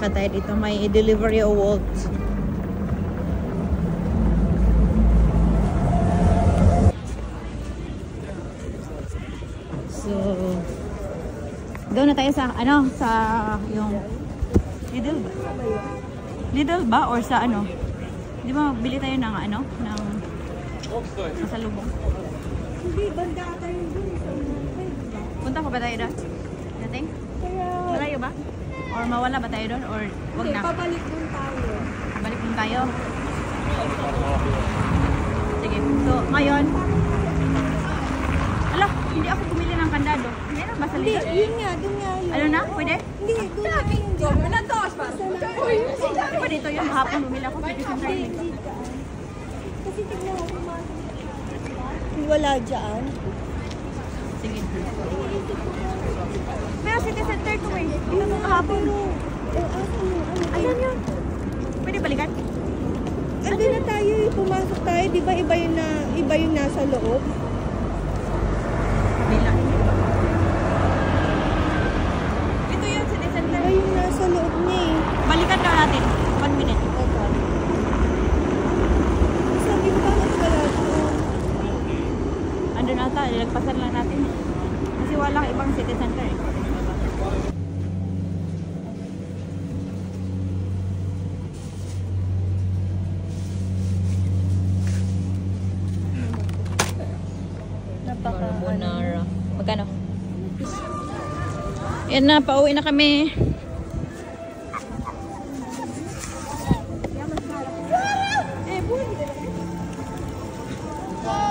Lakad tayo dito. May delivery o Wolt. So, doon na tayo sa, ano, sa yung Lidl ba? Lidl ba? Or sa ano? Di ba, bili tayo ng ano? Ng masalubong. Hindi, banda tayo doon. Punta ko ba tayo doon? Dating? Malayo ba? Or mawala ba tayo doon? Or wag Hindi, na? pabalik doon tayo. Balik doon tayo. Sige. So, ngayon. Ala, hindi ako bumili ng kandado. Meron ba sa Hindi, Lidl? yun nga, doon nga yun. Ano na? Pwede? Hindi, doon nga yun. Di ba dito yung hapon bumili ako? Pwede sa Hindi, hindi dyan. Kasi tignan mo, pumasok. Wala dyan. Sige. Pero city center to eh. Dito sa kahapon. Ayan yun. Pwede balikan? Ando na tayo eh, pumasok tayo. Di ba iba yung nasa loob? Kabila. Ito yun, city center. Iba yung nasa loob niya eh. Balikan daw natin. 1 minute. Okay. Sabi ko bakit wala doon? Ando na ata. Ilagpasan lang natin. Kasi walang ibang city center eh. Carbonara. Magkano? Yan na, pauwi na kami.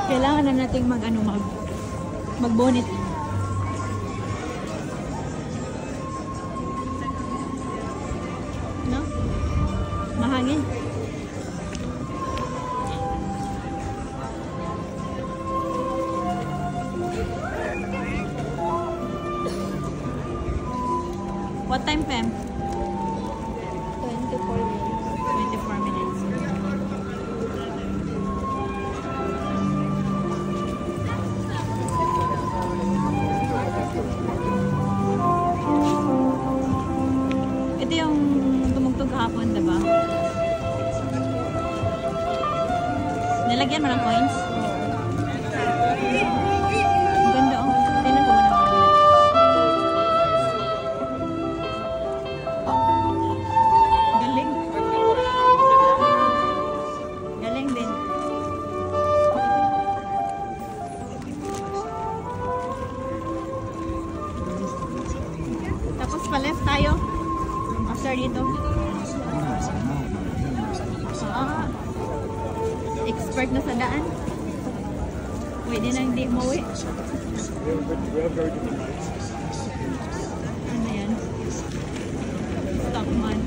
Kailangan na nating mag-bonnet. No? Mahangin. What time, Pam? 24 minutes. 24 minutes. Ito yung tumugtog kahapon, diba? Nilagyan mo ng coins? Ang ganda, oh. Tingnan ko muna. Galing. Galing din. Tapos pa-left tayo. After dito. Ah, expert na sa daan. Pwede na hindi umuwi. Ano yan? Stockman.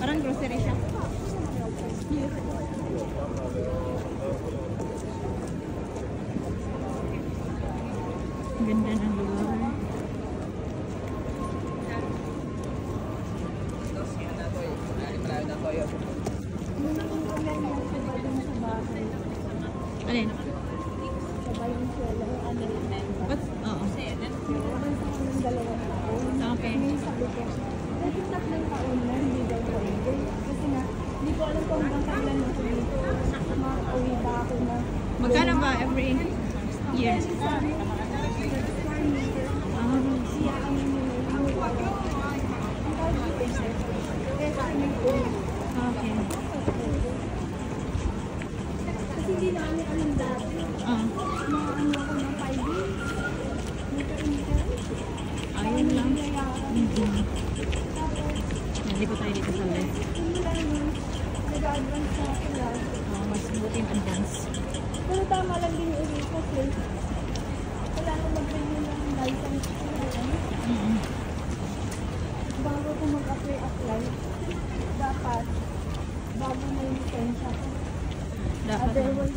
Parang grocery siya. Ganda ng lugar. Alin? Ba't? Oo. Okay. Kasi tatlong taon na hindi daw pwede. Kasi nga, hindi ko alam kung hanggang kailan ako dito. Makauwi ba ako na. Magkano ba every year? Okay. Kasi hindi namin alam dati. Mga ano ako ng 5 years. Ayun lang. Hindi ko tayo dito sa left. Nag-advance na class. Mas buti yung advance. Pero tama lang din yung uri kasi wala nang mag-renew ng license ko. Bago ko mag-apply, dapat bago na yung lisensya ko. Dapat. Otherwise,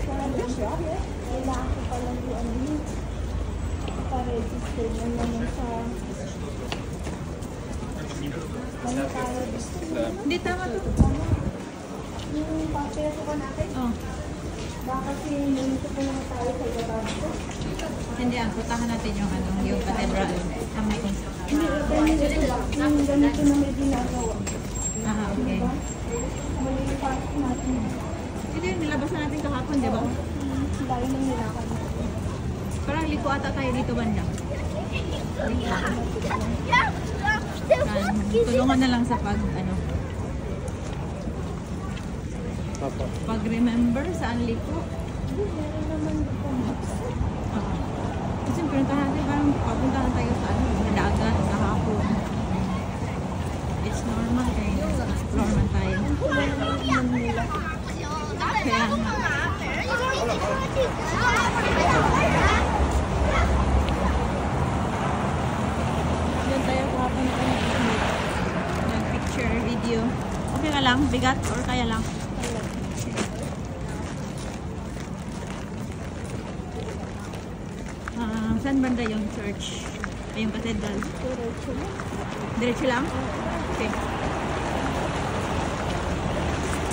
kailangan ano yun. Pa-register na naman sa... Ano tayo gusto? Hindi, tama to. Yung papeso ka natin? Oh. Baka kasi nandito po naman tayo sa iba ko. Hindi, puntahan natin yung ano, yung cathedral. May Hindi, yung ganito na may ginagawa. Ah, okay. Mali yung pasok natin. Ito yung nilabasan natin kahapon, di ba? Dahil nang nilakad natin. Parang liko ata tayo dito banda. Tulungan na lang sa pag, ano, pag-remember saan liko. Meron naman dito maps. Kasi pinuntahan natin, parang papuntahan tayo sa ano, sa dagat, sa hapon. It's normal eh. Explore man tayo. Kaya nga. Doon tayo kahapon na tayo nag-picture, video. Okay ka lang? Bigat? Or kaya lang? Saan banda yung church? Ay, yung cathedral? Diretso na. Diretso lang? Okay.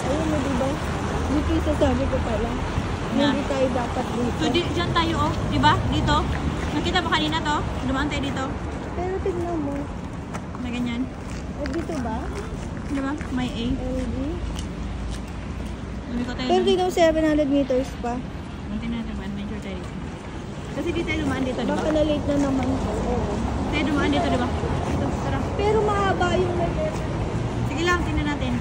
Ayun mo diba? Dito yung sasabi ko pala. Na? Hindi tayo dapat dito. So, dyan tayo, oh. Diba? Dito. Nakita ba kanina to? Dumaan tayo dito. Pero tignan mo. Na ganyan. O dito ba? Diba? May A. LG. Lumiko tayo Pero doon. tignan mo 700 meters pa. Muntin natin ma-adventure tayo dito. Kasi di tayo dumaan dito, diba? Baka na late na naman. Oo. Tayo dumaan dito, diba? Dito, tara. Pero mahaba yung letter. Sige lang, tingnan natin.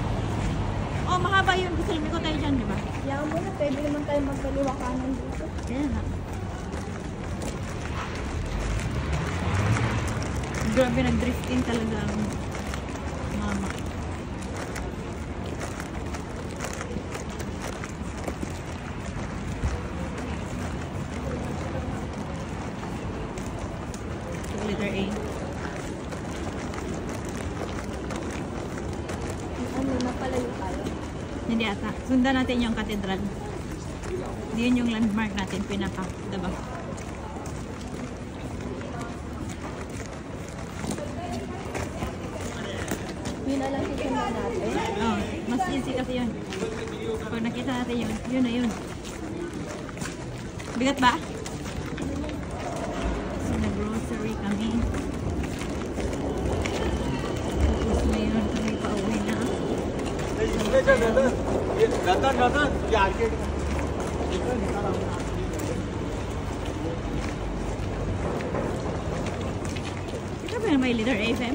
Oh, mahaba yun. Kasi lumiko tayo dyan, diba? Yan mo na. Pwede naman tayo magkaliwa kanan dito. Kaya nga. Grabe, nag-drifting talaga ang mama. Letter A. Ano, napalayo tayo. Hindi ata. Sundan natin yung cathedral. Yun yung landmark natin, pinaka. Diba? Yun na lang siya natin. Oh, mas easy kasi yun. Pag nakita natin yun, yun na yun. Bigat ba? So, nag-grocery kami. Tapos ngayon kami pauwi na. Ito ba yung may leader FM?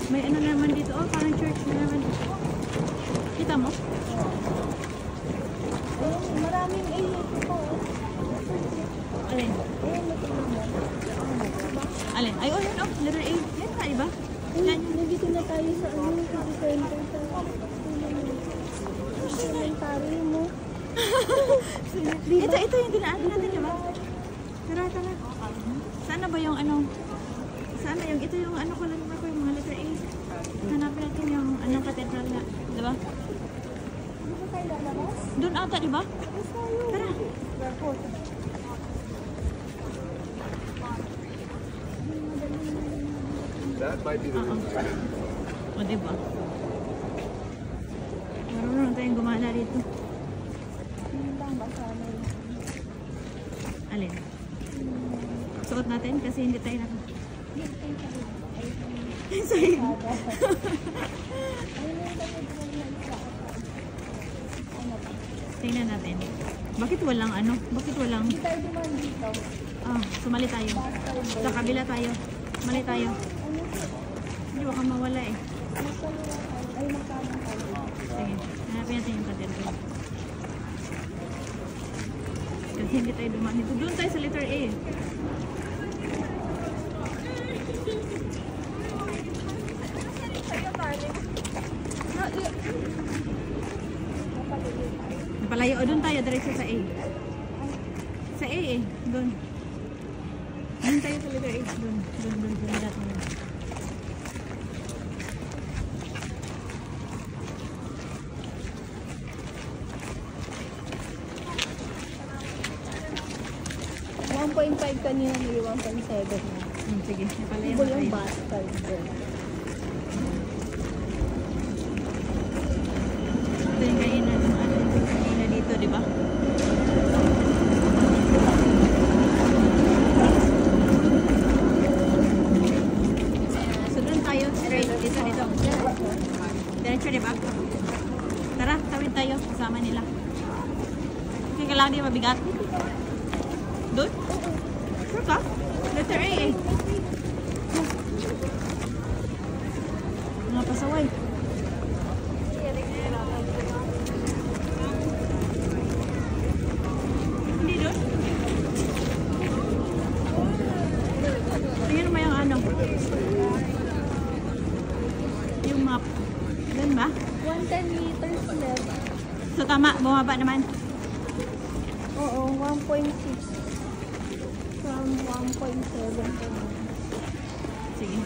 May ano naman dito, oh, parang church na naman dito. Kita mo? Ayun, maraming A ito po. Alin? Ayun, tignan mo. Alin? Ay, oh, yun, oh, letter A. Yan ka, iba? Yan. Nandito na tayo sa ano, city center sa elementary mo. Ito yung dinaanan natin, di ba? Tara, tara. Saan na ba yung ano? Saan na yung, ito yung ano ko lang ko yung mga letter A. Hanapin natin yung anong cathedral na, di ba? Ano ba tayo lalabas? Doon ata, di ba? Basta tayo. Tara. Airport. That might be the room. O, di ba? Marunong tayong gumala dito. Yun lang ba sana yun? Alin? Suot natin kasi hindi tayo naka... Sorry. Ayun yung cathedral na isa. Ano ba? Tingnan natin. Bakit walang ano? Bakit walang... Hindi tayo duman dito. Ah, sumali tayo. Sa kabila tayo. Sumali tayo. Ano po? Hindi, baka mawala eh. Magkaliwa tayo. Ay, magkanan tayo. Sige, hanapin natin yung cathedral. Kasi hindi tayo dumaan dito. Doon tayo sa letter A. Napalayo. O, doon tayo. Diretso sa A. Sa A eh. Doon. Doon tayo sa letter A. Doon. Doon. Doon natin yun. 1.5 kanina, may 1.7 na. Sige, napalayan Ibo na yung tayo. bus card doon. Ito yung kainan ng ano, kainan dito, di ba? So doon tayo, straight dito. Diretso, di ba? Tara, tawid tayo, kasama nila. Okay, kailangan di mabigat. Doon? Sure ka? Letter A eh. Mga pasaway. Hindi doon? Tingnan mo yung ano. Yung map. Doon ba? 110 meters left. So tama, bumaba naman. Oo, 1.6. From 1.7 to 1. Sige.